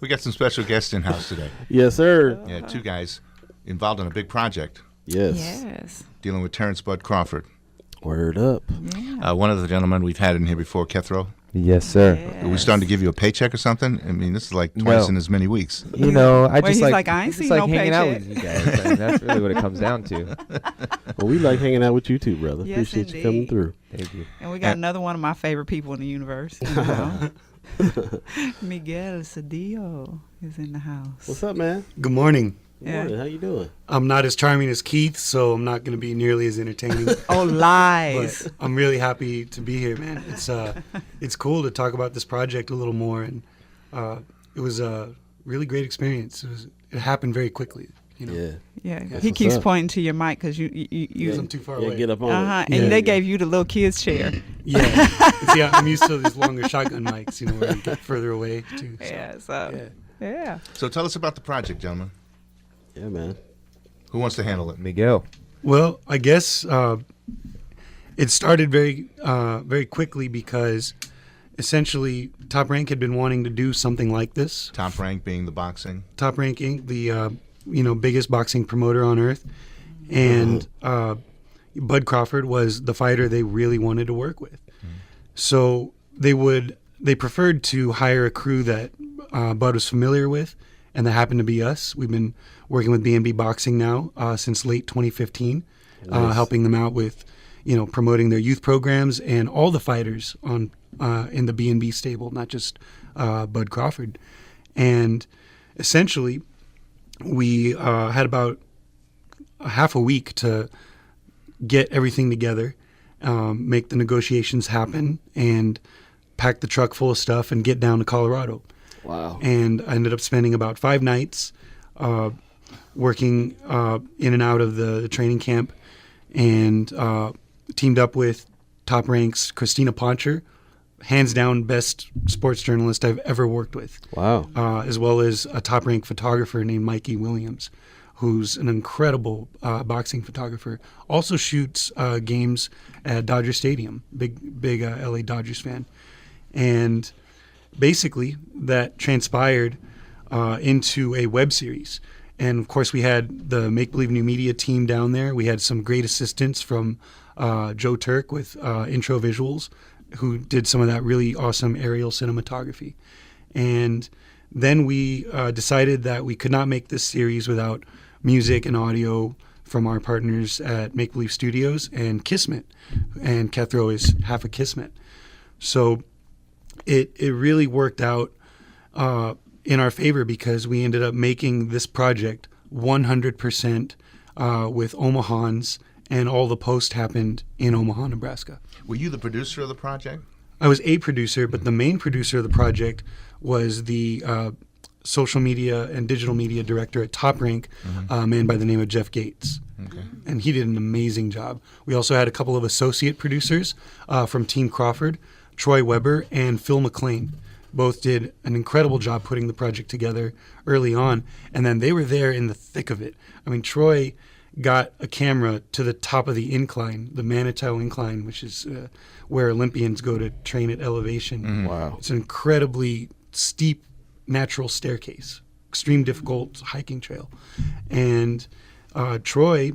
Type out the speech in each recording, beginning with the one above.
We got some special guests in house today. Yes, sir. Yeah, two guys involved in a big project Yes. dealing with Terrence Bud Crawford. Word up. Yeah. One of the gentlemen we've had in here before, Kethro. Yes, sir. Are we starting to give you a paycheck or something? I mean, this is like twice in as many weeks. You know, I Well, just he's like I ain't just seen like no hanging out paycheck. with you guys. I mean, that's really what it comes down to. Well, we like hanging out with you too, brother. Yes, Appreciate you coming indeed. through. Thank you. And we got another one of my favorite people in the universe. You know? Miguel Cedillo is in the house. What's up, man? Good morning. Good Yeah. morning. How you doing? I'm not as charming as Keith, so I'm not going to be nearly as entertaining. Oh, lies. But I'm really happy to be here, man. It's cool to talk about this project a little more, and it was a really great experience. It happened very quickly, you know. Yeah. Yeah, That's he what's keeps up. pointing to your mic because you Because I'm too far away. Get up on uh-huh, it. and Yeah. they gave you the little kids chair. Yeah. See, I'm used to these longer shotgun mics, you know, where you get further away too. So. Yeah, so yeah. So tell us about the project, gentlemen. Yeah, man. Who wants to handle it? Miguel. Well, I guess it started very quickly because essentially Top Rank had been wanting to do something like this. Top Rank being the boxing. Top Rank Inc., the biggest boxing promoter on earth, and Bud Crawford was the fighter they really wanted to work with. So they preferred to hire a crew that Bud was familiar with, and that happened to be us. We've been working with B&B Boxing now since late 2015, helping them out with promoting their youth programs and all the fighters on in the B&B stable, not just Bud Crawford. And essentially, we had about half a week to get everything together, make the negotiations happen, and pack the truck full of stuff and get down to Colorado. Wow. And I ended up spending about 5 nights working in and out of the training camp, and teamed up with Top Rank's Christina Poncher, hands down best sports journalist I've ever worked with. Wow. As well as a Top Rank photographer named Mikey Williams, who's an incredible boxing photographer. Also shoots games at Dodger Stadium. Big LA Dodgers fan. And basically that transpired into a web series. And of course we had the Make Believe New Media team down there. We had some great assistance from Joe Turk with Intro Visuals, who did some of that really awesome aerial cinematography. And then we decided that we could not make this series without music and audio from our partners at Make Believe Studios and Kismet. And Kethro is half a Kismet. So it really worked out in our favor because we ended up making this project 100% with Omahans, and all the post happened in Omaha, Nebraska. Were you the producer of the project? I was a producer, but the main producer of the project was the social media and digital media director at Top Rank, a man by the name of Jeff Gates. Okay. And he did an amazing job. We also had a couple of associate producers from Team Crawford, Troy Weber and Phil McLean. Both did an incredible job putting the project together early on, and then they were there in the thick of it. I mean, Troy got a camera to the top of the incline, the Manitou Incline, which is where Olympians go to train at elevation. Wow. It's an incredibly steep natural staircase, extreme difficult hiking trail. And Troy,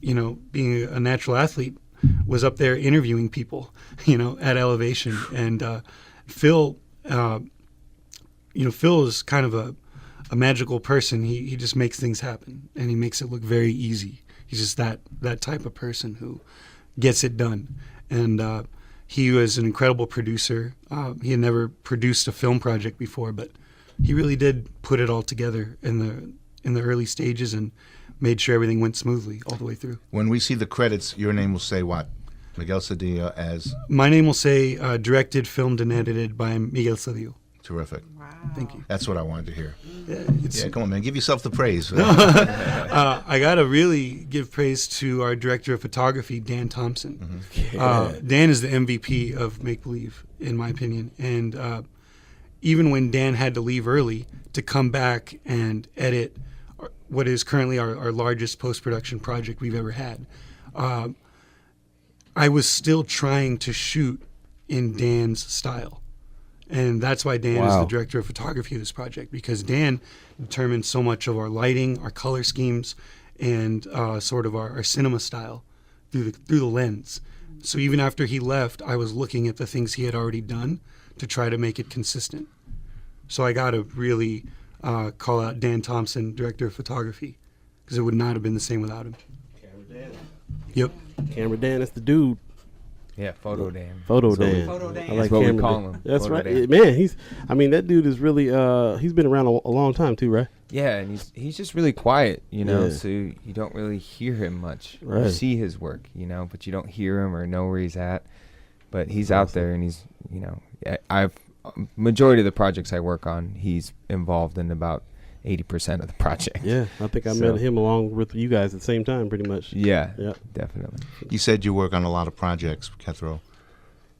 being a natural athlete, was up there interviewing people, at elevation. And Phil, Phil is kind of a magical person. He just makes things happen, and he makes it look very easy. He's just that type of person who gets it done. And he was an incredible producer. He had never produced a film project before, but he really did put it all together in the early stages and made sure everything went smoothly all the way through. When we see the credits, your name will say what? Miguel Cedillo as? My name will say directed, filmed, and edited by Miguel Cedillo. Terrific. Wow. Thank you. That's what I wanted to hear. It's, Yeah, come on, man. Give yourself the praise. I got to really give praise to our director of photography, Dan Thompson. Dan is the MVP of Make Believe, in my opinion. And even when Dan had to leave early to come back and edit what is currently our largest post-production project we've ever had, I was still trying to shoot in Dan's style. And that's why Dan is Wow. the director of photography of this project, because Dan determined so much of our lighting, our color schemes, and sort of our cinema style through the lens. So even after he left, I was looking at the things he had already done to try to make it consistent. So I got to really call out Dan Thompson, director of photography, because it would not have been the same without him. Yep. Camera Dan, that's the dude. Yeah, Photo Dan. Photo That's what we- Dan. Photo Dan. I like That's what we Camera call Dan. him. That's Photo right. Dan. Man, that dude is really, he's been around a long time too, right? Yeah, and he's just really quiet, Yeah. so you don't really hear him much. You Right. see his work, but you don't hear him or know where he's at. But he's out there, and he's, I've majority of the projects I work on, he's involved in about 80% of the project. Yeah, I think I So- met him along with you guys at the same time, pretty much. Yeah, Yeah. definitely. You said you work on a lot of projects, Kethro.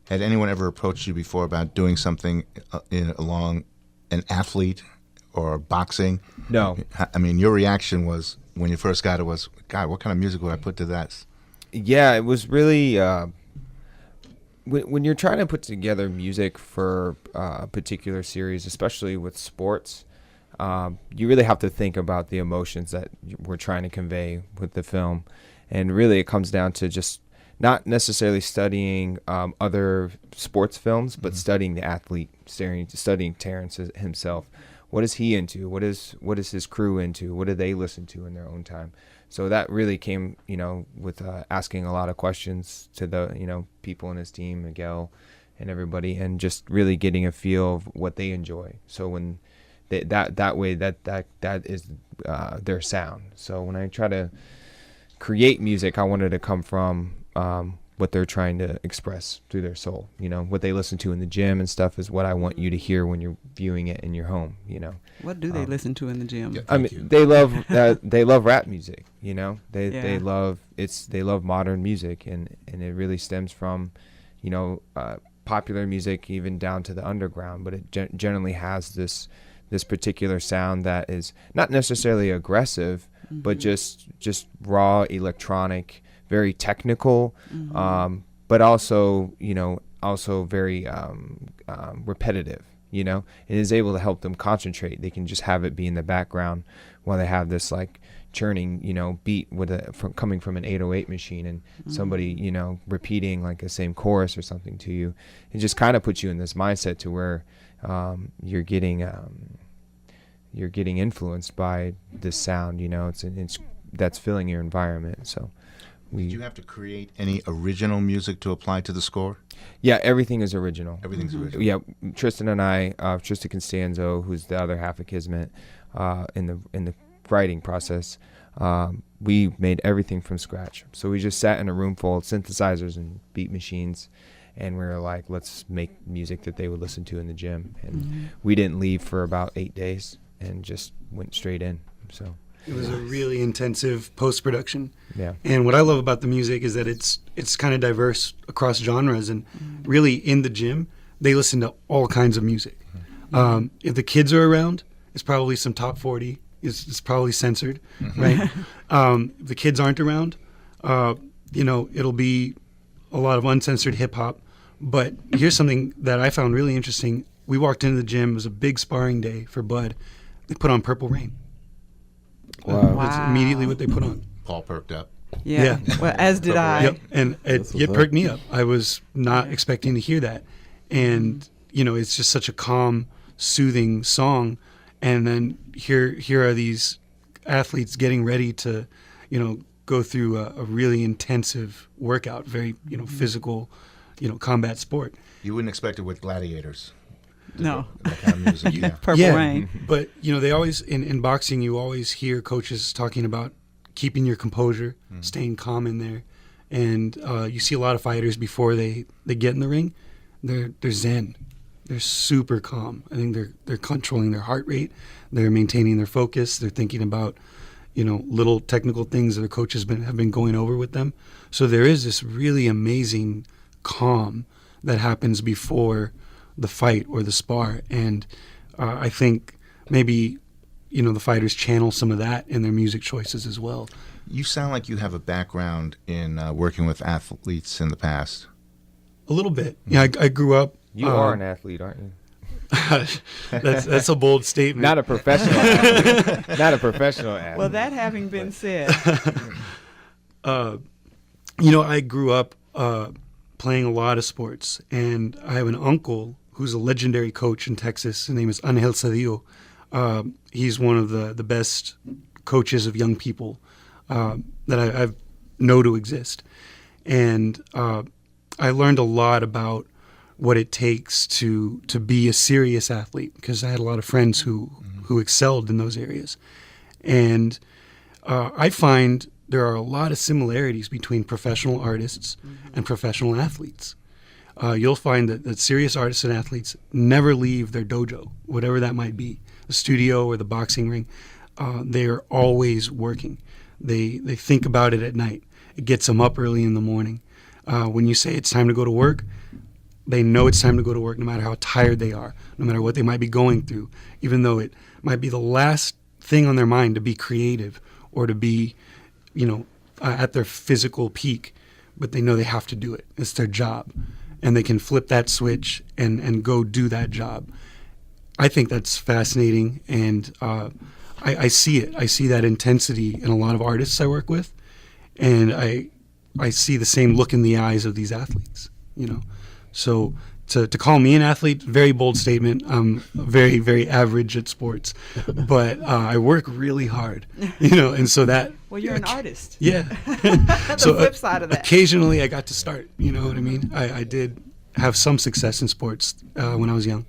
Had anyone ever approached you before about doing something along an athlete or boxing? No. I mean, your reaction was when you first got it was, God, what kind of music would I put to that? Yeah, it was really when you're trying to put together music for a particular series, especially with sports, you really have to think about the emotions that we're trying to convey with the film. And really it comes down to just not necessarily studying other sports films, but studying the athlete, studying Terrence himself. What is he into? What is his crew into? What do they listen to in their own time? So that really came, with asking a lot of questions to the, people in his team, Miguel and everybody, and just really getting a feel of what they enjoy. So when that way that is their sound. So when I try to create music, I wanted to come from what they're trying to express through their soul. What they listen to in the gym and stuff is what I want you to hear when you're viewing it in your home. What do they listen to in the gym? Yeah. I mean, Thank you. they love rap music. They Yeah. love modern music, and it really stems from, popular music even down to the underground. But it generally has this particular sound that is not necessarily aggressive, but just raw electronic, very technical, but also very repetitive. And is able to help them concentrate. They can just have it be in the background while they have this like churning, beat coming from an 808 machine, and somebody, repeating like the same chorus or something to you. It just kind of puts you in this mindset to where you're getting influenced by this sound. It's that's filling your environment. So Did you have to create any original music to apply to the score? Yeah, everything is original. Everything's original. Yeah, Tristan and I, Tristan Constanzo, who's the other half of Kismet, in the writing process, we made everything from scratch. So we just sat in a room full of synthesizers and beat machines, and we were like, let's make music that they would listen to in the gym. And we didn't leave for about 8 days and just went straight in. So It was a really intensive post-production. yeah. And what I love about the music is that it's kind of diverse across genres, and really in the gym they listen to all kinds of music. If the kids are around, it's probably some top 40. It's probably censored, right? If the kids aren't around, it'll be a lot of uncensored hip hop. But here's something that I found really interesting. We walked into the gym. It was a big sparring day for Bud. They put on Purple Rain. Wow. That's immediately what they put on. Paul perked up. Yeah. Well, as did I. Yep, and That's it what's perked me up. I was not expecting to hear that, and it's just such a calm, soothing song. And then here are these athletes getting ready to, go through a really intensive workout, very physical, combat sport. You wouldn't expect it with gladiators. No. That kind of music, yeah. Purple Rain. But they always in boxing you always hear coaches talking about keeping your composure, staying calm in there, and you see a lot of fighters before they get in the ring, they're zen, they're super calm. I think they're controlling their heart rate, they're maintaining their focus, they're thinking about little technical things that the coaches have been going over with them. So there is this really amazing calm that happens before the fight or the spar, and I think maybe the fighters channel some of that in their music choices as well. You sound like you have a background in working with athletes in the past. A little bit. Yeah, I grew up. You are an athlete, aren't you? That's a bold statement. Not a professional athlete. Not a professional athlete. Well, that having been said, I grew up playing a lot of sports, and I have an uncle who's a legendary coach in Texas. His name is Miguel Cedillo. He's one of the best coaches of young people that I know to exist. And I learned a lot about what it takes to be a serious athlete, because I had a lot of friends who excelled in those areas. And I find there are a lot of similarities between professional artists and professional athletes. You'll find that serious artists and athletes never leave their dojo, whatever that might be, the studio or the boxing ring. They are always working. They think about it at night. It gets them up early in the morning. When you say it's time to go to work, they know it's time to go to work no matter how tired they are, no matter what they might be going through, even though it might be the last thing on their mind to be creative or to be, at their physical peak, but they know they have to do it. It's their job. And they can flip that switch and go do that job. I think that's fascinating, and I see it. I see that intensity in a lot of artists I work with, and I see the same look in the eyes of these athletes, So to call me an athlete, very bold statement. I'm very, very average at sports, but I work really hard, and so that. well, you're an artist. Yeah. The flip side of that. Occasionally I got to start, you know what I mean? I did have some success in sports when I was young.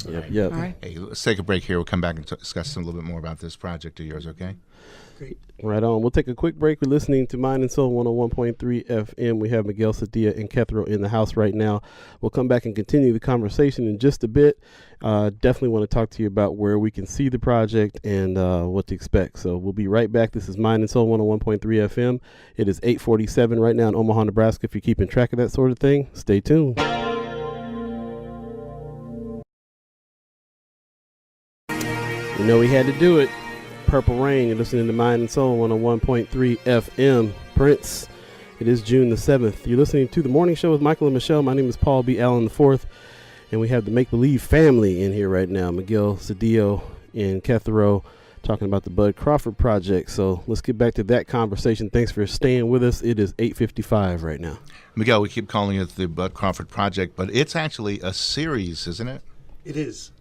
Yep. All right. Hey, let's take a break here. We'll come back and discuss a little bit more about this project of yours, okay? Great. Right on. We'll take a quick break. We're listening to Mind and Soul 101.3 FM. We have Miguel Cedillo and Kethro in the house right now. We'll come back and continue the conversation in just a bit. Definitely want to talk to you about where we can see the project and what to expect. So we'll be right back. This is Mind and Soul 101.3 FM. It is 8:47 right now in Omaha, Nebraska. If you're keeping track of that sort of thing, stay tuned. You know we had to do it. Purple Rain. You're listening to Mind and Soul 101.3 FM. Prince. It is June the 7th. You're listening to The Morning Show with Michael and Michelle. My name is Paul B. Allen IV, and we have the Make Believe family in here right now. Miguel Cedillo and Kethro talking about the Bud Crawford project. So let's get back to that conversation. Thanks for staying with us. It is 8:55 right now. Miguel, we keep calling it the Bud Crawford project, but it's actually a series, isn't it? It is.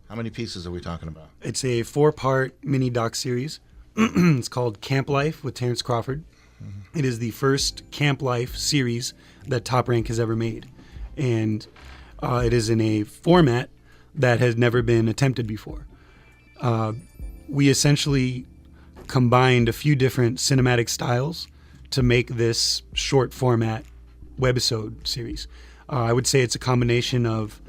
How many pieces are we talking about? It's a 4-part mini doc series. It's called Camp Life with Terrence Crawford. It is the first Camp Life series that Top Rank has ever made. And it is in a format that has never been attempted before. We essentially combined a few different cinematic styles to make this short format webisode series. I would say it's a combination of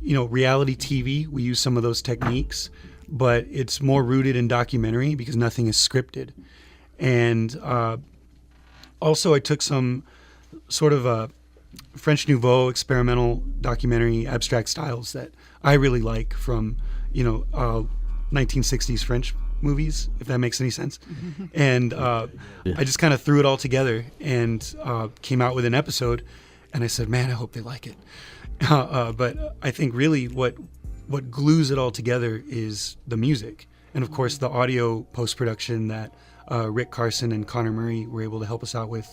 reality TV. We use some of those techniques, but it's more rooted in documentary because nothing is scripted. And also I took some sort of a French Nouveau experimental documentary abstract styles that I really like from, 1960s French movies, if that makes any sense. And I just kind of threw it all together and came out with an episode, and I said, man, I hope they like it. But I think really what glues it all together is the music, and of course the audio post-production that Rick Carson and Connor Murray were able to help us out with,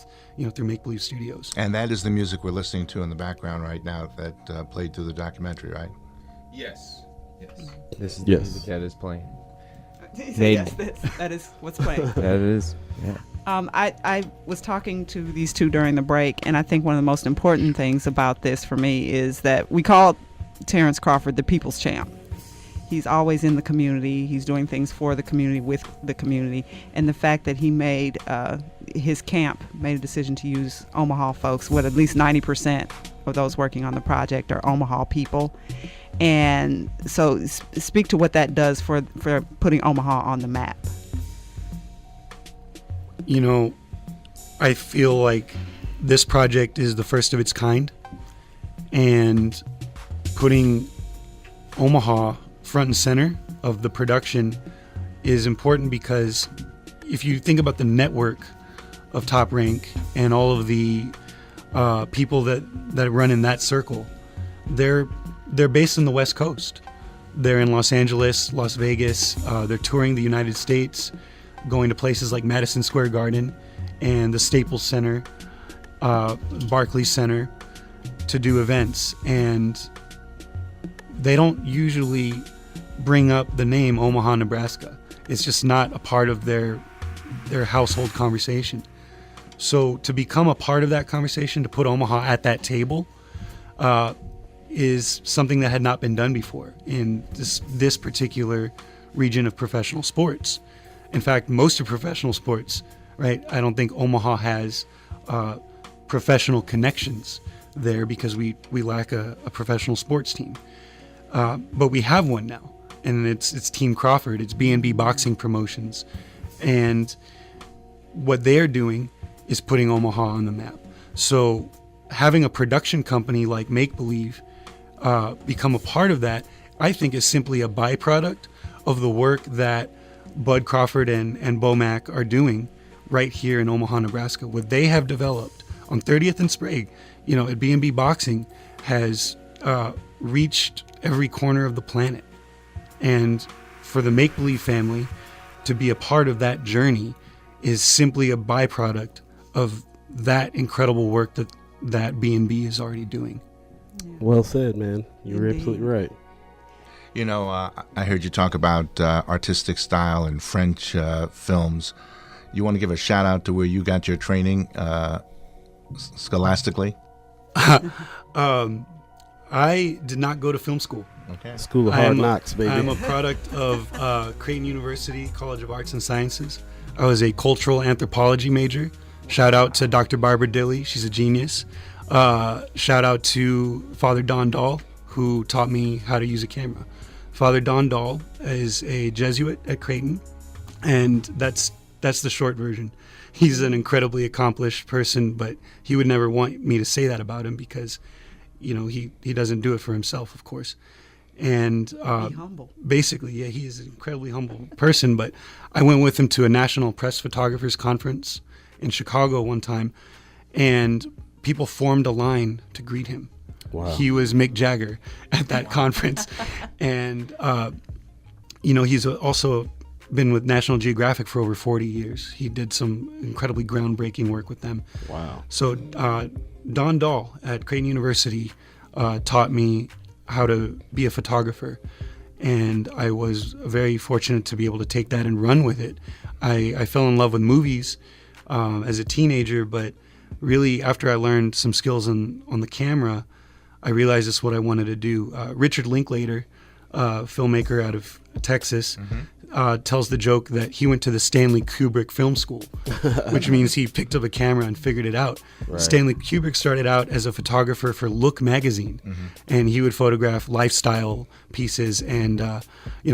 through Make Believe Studios. And that is the music we're listening to in the background right now that played through the documentary, right? Yes. This is Yes. the music that is playing. Yes, that is what's playing. That is. Yeah. I was talking to these two during the break, and I think one of the most important things about this for me is that we call Terrence Crawford the people's champ. He's always in the community. He's doing things for the community, with the community. And the fact that he made his camp made a decision to use Omaha folks, at least 90% of those working on the project are Omaha people. And so speak to what that does for putting Omaha on the map. I feel like this project is the first of its kind, and putting Omaha front and center of the production is important, because if you think about the network of Top Rank and all of the people that run in that circle, they're they're based on the West Coast. They're in Los Angeles, Las Vegas. They're touring the United States, going to places like Madison Square Garden and the Staples Center, Barclays Center, to do events. And they don't usually bring up the name Omaha, Nebraska. It's just not a part of their household conversation. So to become a part of that conversation, to put Omaha at that table, is something that had not been done before in this particular region of professional sports. In fact, most of professional sports, right? I don't think Omaha has professional connections there because we lack a professional sports team. But we have one now, and it's Team Crawford. It's B&B Boxing Promotions, and what they're doing is putting Omaha on the map. So having a production company like Make Believe become a part of that, I think, is simply a byproduct of the work that Bud Crawford and Bo Mack are doing right here in Omaha, Nebraska. What they have developed on 30th and Sprague, at B&B Boxing, has reached every corner of the planet. And for the Make Believe family to be a part of that journey is simply a byproduct of that incredible work that B&B is already doing. Well said, man. You're Indeed. absolutely right. I heard you talk about artistic style and French films. You want to give a shout out to where you got your training scholastically? I did not go to film school. Okay. School of Hard Knocks, baby. I'm a product of Creighton University College of Arts and Sciences. I was a cultural anthropology major. Shout out to Dr. Barbara Dilley. She's a genius. Shout out to Father Don Dahl, who taught me how to use a camera. Father Don Dahl is a Jesuit at Creighton, and that's the short version. He's an incredibly accomplished person, but he would never want me to say that about him because, he doesn't do it for himself, of course. And Be humble. basically, yeah, he is an incredibly humble person. But I went with him to a National Press Photographers Conference in Chicago one time, and people formed a line to greet him. Wow. He was Mick Jagger at that conference. And, he's also been with National Geographic for over 40 years. He did some incredibly groundbreaking work with them. Wow. So Don Dahl at Creighton University taught me how to be a photographer. And I was very fortunate to be able to take that and run with it. I fell in love with movies as a teenager, but really after I learned some skills on the camera, I realized this is what I wanted to do. Richard Linklater, filmmaker out of Texas, tells the joke that he went to the Stanley Kubrick Film School, which means he picked up a camera and figured it out. Right. Stanley Kubrick started out as a photographer for Look magazine, and he would photograph lifestyle pieces and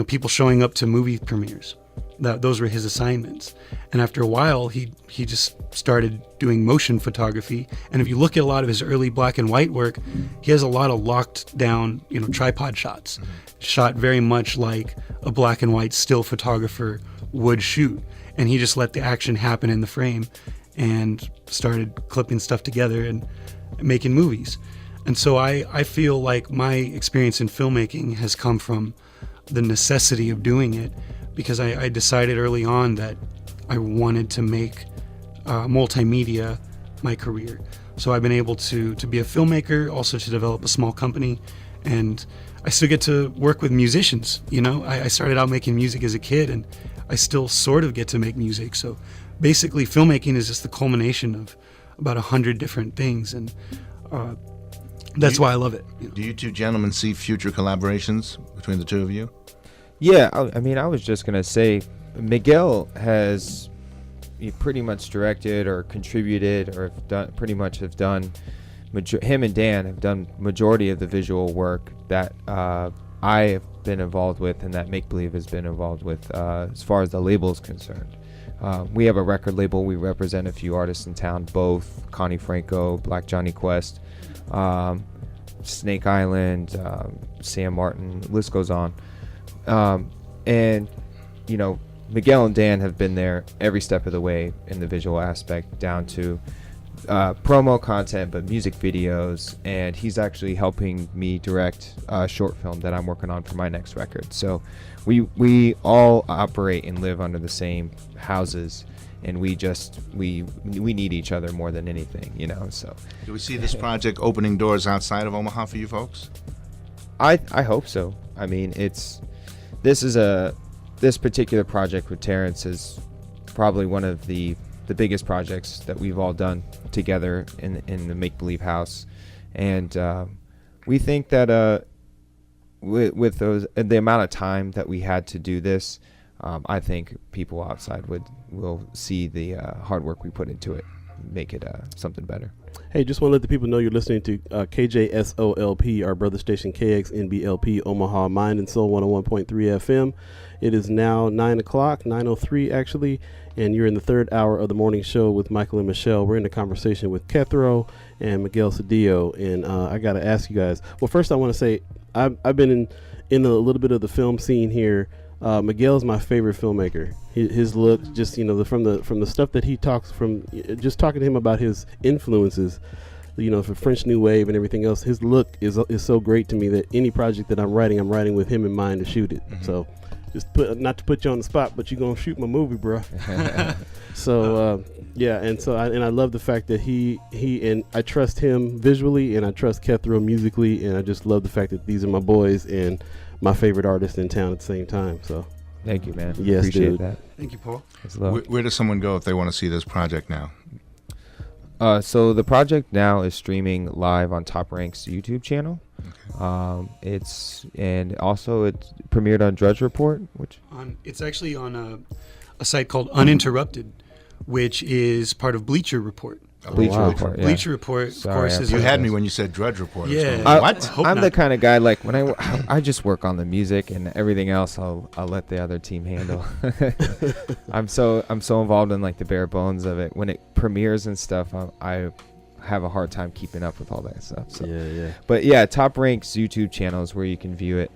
people showing up to movie premieres. Those were his assignments. And after a while, he just started doing motion photography. And if you look at a lot of his early black and white work, he has a lot of locked down, tripod shots, shot very much like a black and white still photographer would shoot. And he just let the action happen in the frame and started clipping stuff together and making movies. And so I feel like my experience in filmmaking has come from the necessity of doing it, because I decided early on that I wanted to make multimedia my career. So I've been able to be a filmmaker, also to develop a small company, and I still get to work with musicians. I started out making music as a kid, and I still sort of get to make music. So basically filmmaking is just the culmination of about 100 different things, and that's why I love it. Do you two gentlemen see future collaborations between the two of you? Yeah, I was just going to say, Miguel has pretty much directed or contributed or have done, him and Dan have done majority of the visual work that I have been involved with and that Make Believe has been involved with as far as the label is concerned. We have a record label. We represent a few artists in town, both Connie Franco, Black Johnny Quest, Snake Island, Sam Martin, the list goes on. Miguel and Dan have been there every step of the way in the visual aspect, down to promo content, but music videos, and he's actually helping me direct a short film that I'm working on for my next record. So we all operate and live under the same houses, and we need each other more than anything, you know. So Do we see this project opening doors outside of Omaha for you folks? I hope so. I mean, this particular project with Terrence is probably one of the biggest projects that we've all done together in the Make Believe House, and we think that with the amount of time that we had to do this, I think people outside will see the hard work we put into it, make it something better. Hey, just want to let the people know you're listening to KJSOLP, our brother station KXNBLP, Omaha, Mind and Soul 101.3 FM. It is now 9 o'clock, 9:03 actually, and you're in the third hour of the morning show with Michael and Michelle. We're in a conversation with Kethro and Miguel Cedillo, and I got to ask you guys. Well, first I want to say I've been in a little bit of the film scene here. Miguel's my favorite filmmaker. His look, just from the stuff that he talks from, just talking to him about his influences, for French New Wave and everything else. His look is so great to me that any project that I'm writing with him in mind to shoot it. Mm-hmm. So, not to put you on the spot, but you're gonna shoot my movie, bro. So I love the fact that he and I trust him visually, and I trust Kethro musically, and I just love the fact that these are my boys and my favorite artist in town at the same time. So thank you, man. Yes, appreciate dude. that. Thank you, Paul. Where does someone go if they want to see this project now? So the project now is streaming live on Top Rank's YouTube channel. Okay. It's premiered on Drudge Report, It's actually on a site called Uninterrupted, which is part of Bleacher Report. Bleacher Report. Yeah. Bleacher Report, Sorry, of course, is You had me when you said Drudge Report. Yeah. What? I'm the kind of guy, like, when I just work on the music, and everything else I'll let the other team handle. I'm so involved in like the bare bones of it. When it premieres and stuff, I have a hard time keeping up with all that stuff. So. Yeah. But yeah, Top Rank's YouTube channel is where you can view it.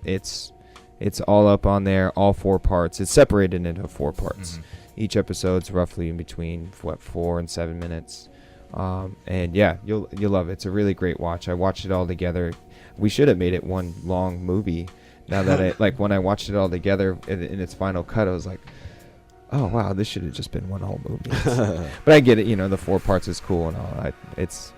It's all up on there, all 4 parts. It's separated into 4 parts. Mm-hmm. Each episode's roughly in between 4 and 7 minutes. And yeah, you'll love it. It's a really great watch. I watched it all together. We should have made it one long movie. Now that when I watched it all together in its final cut, I was like, oh wow, this should have just been one whole movie. But I get it. The 4 parts is cool and all. It's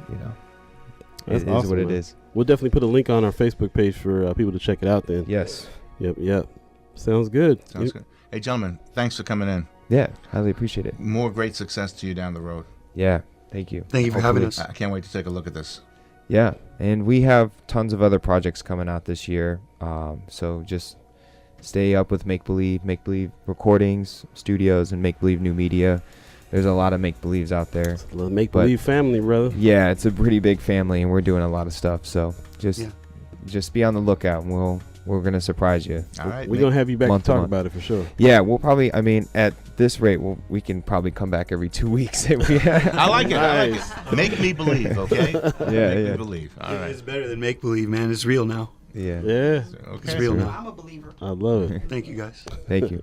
That's it awesome, is what man. it is. We'll definitely put a link on our Facebook page for people to check it out then. Yes. Yep. Sounds good. Sounds good. Hey, gentlemen, thanks for coming in. Yeah, highly appreciate it. More great success to you down the road. Yeah, thank you. Thank you for having us. I can't wait to take a look at this. Yeah, and we have tons of other projects coming out this year. So just stay up with Make Believe Recordings, Studios, and Make Believe New Media. There's a lot of Make Believes out there. It's a Make Believe family, brother. Yeah, it's a pretty big family, and we're doing a lot of stuff. So just be on the lookout, and we're gonna surprise you. All right. We're gonna have you back to talk month. about it for sure. Yeah, we'll probably. I mean, at this rate, we can probably come back every 2 weeks. I like it. I like it. Make me believe, okay? Make me believe. All right. It's better than make believe, man. It's real now. Yeah. Yeah. Okay. It's real now. I'm a believer. I love it. Thank you, guys. Thank you.